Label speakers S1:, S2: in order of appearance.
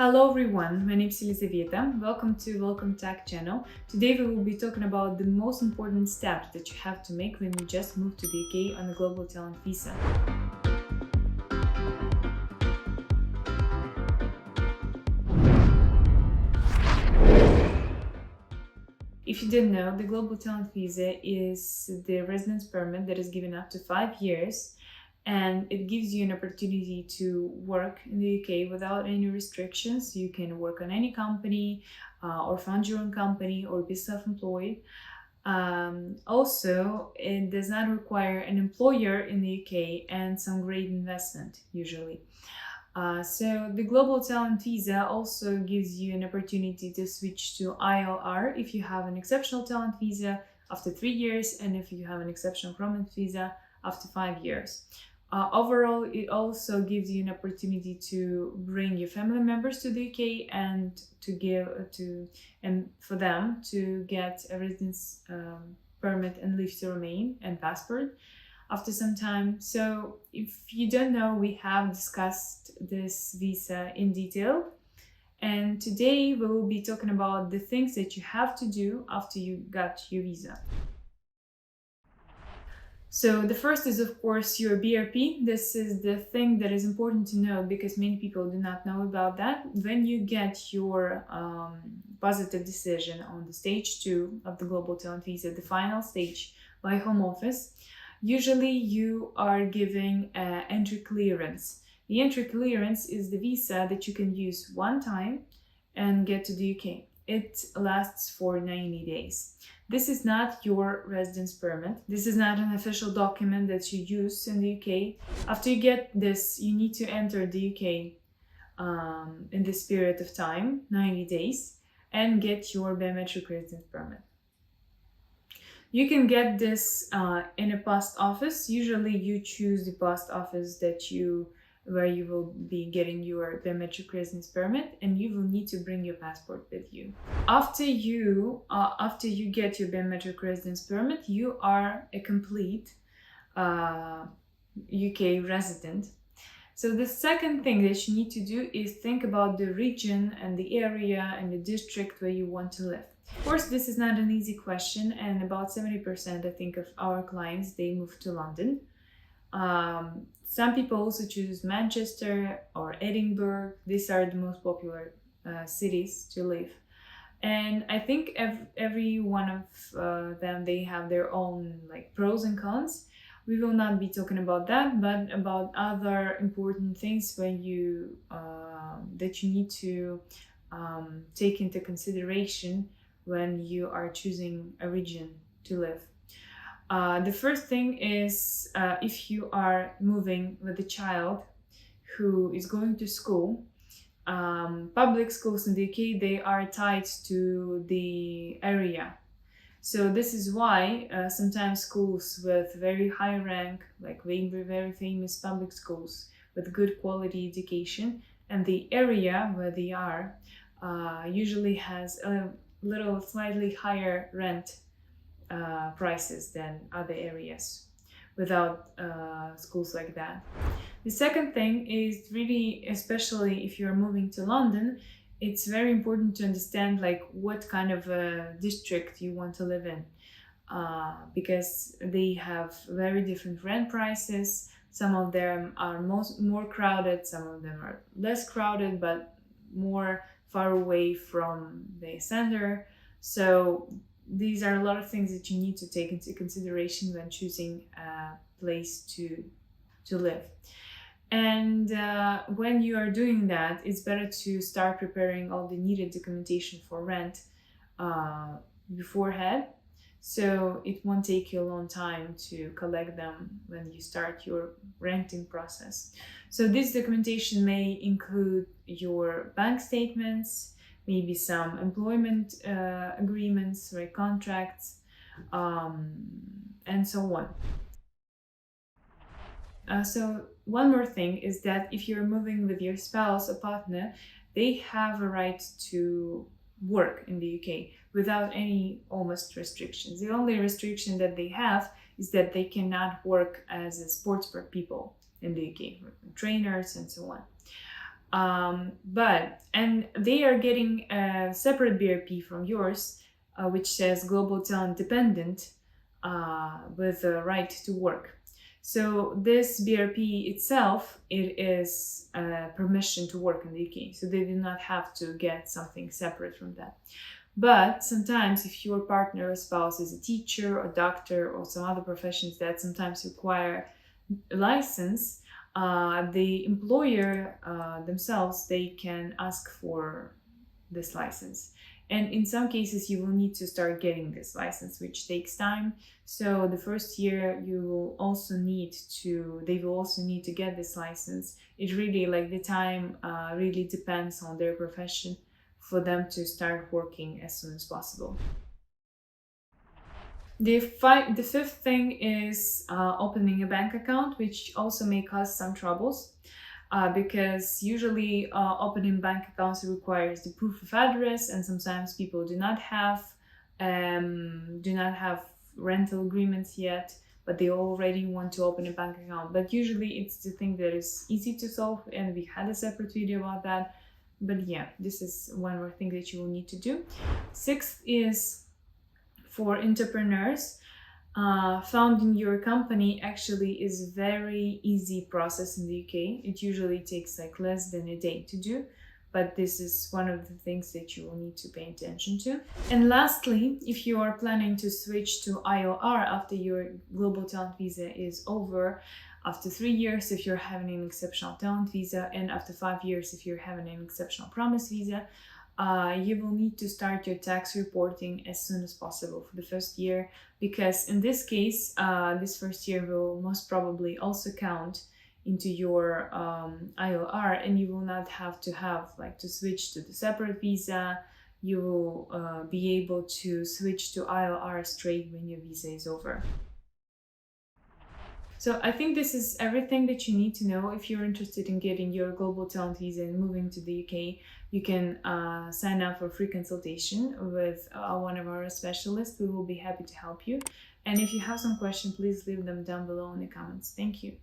S1: Hello everyone, my name is Elizaveta. Welcome to WelcomeTech channel. Today we will be talking about the most important steps that you have to make when you just move to the UK on a global talent visa. If you didn't know, the global talent visa is the residence permit that is given up to 5 years, and it gives you an opportunity to work in the UK without any restrictions. You can work on any company or found your own company or be self-employed. Also, it does not require an employer in the UK and some great investment usually. So the global talent visa also gives you an opportunity to switch to ILR if you have an exceptional talent visa after 3 years, and if you have an exceptional permanent visa after 5 years. Overall, it also gives you an opportunity to bring your family members to the UK and for them to get a residence permit and leave to remain and passport after some time. So if you don't know, we have discussed this visa in detail. And today we will be talking about the things that you have to do after you got your visa. So the first is, of course, your BRP. This is the thing that is important to know because many people do not know about that. When you get your positive decision on the stage 2 of the global talent visa, the final stage by Home Office, usually you are giving entry clearance. The entry clearance is the visa that you can use one time and get to the UK. It lasts for 90 days. This is not your residence permit. This is not an official document that you use in the UK. After you get this, you need to enter the UK in this period of time, 90 days, and get your biometric residence permit. You can get this in a post office. Usually you choose the post office where you will be getting your biometric residence permit, and you will need to bring your passport with you. After you get your biometric residence permit, you are a complete UK resident. So the second thing that you need to do is think about the region and the area and the district where you want to live. Of course, this is not an easy question, and about 70% I think of our clients, they move to London. Some people also choose Manchester or Edinburgh. These are the most popular cities to live. And I think every one of them, they have their own pros and cons. We will not be talking about that, but about other important things that you need to take into consideration when you are choosing a region to live. The first thing is if you are moving with a child who is going to school, public schools in the UK, they are tied to the area. So this is why sometimes schools with very high rank, like very famous public schools with good quality education, and the area where they are usually has a little slightly higher rent prices than other areas without schools like that. The second thing is really, especially if you're moving to London, it's very important to understand what kind of a district you want to live in, because they have very different rent prices. Some of them are more crowded, some of them are less crowded, but more far away from the center. So these are a lot of things that you need to take into consideration when choosing a place to live. And when you are doing that, it's better to start preparing all the needed documentation for rent beforehand, so it won't take you a long time to collect them when you start your renting process. So this documentation may include your bank statements, maybe some employment agreements, contracts, and so on. So one more thing is that if you're moving with your spouse or partner, they have a right to work in the UK without any almost restrictions. The only restriction that they have is that they cannot work as a sports people in the UK, trainers and so on. And they are getting a separate BRP from yours, which says Global Talent Dependent, with the right to work. So this BRP itself, it is permission to work in the UK. So they do not have to get something separate from that. But sometimes if your partner or spouse is a teacher or doctor or some other professions that sometimes require a license, the employer themselves, they can ask for this license. And in some cases, you will need to start getting this license, which takes time. So the first year, they will also need to get this license. It really, like, the time really depends on their profession for them to start working as soon as possible. The fifth thing is opening a bank account, which also may cause some troubles. Because usually opening bank accounts requires the proof of address, and sometimes people do not have rental agreements yet, but they already want to open a bank account. But usually it's the thing that is easy to solve, and we had a separate video about that. But yeah, this is one more thing that you will need to do. Sixth is for entrepreneurs. Founding your company actually is a very easy process in the UK. It usually takes like less than a day to do, but this is one of the things that you will need to pay attention to. And lastly, if you are planning to switch to ILR after your global talent visa is over, after 3 years if you're having an exceptional talent visa, and after 5 years if you're having an exceptional promise visa, you will need to start your tax reporting as soon as possible for the first year, because in this case, this first year will most probably also count into your ILR, and you will not have to switch to the separate visa. You will be able to switch to ILR straight when your visa is over. So I think this is everything that you need to know. If you're interested in getting your global talent visa and moving to the UK, you can sign up for a free consultation with one of our specialists. We will be happy to help you. And if you have some questions, please leave them down below in the comments. Thank you.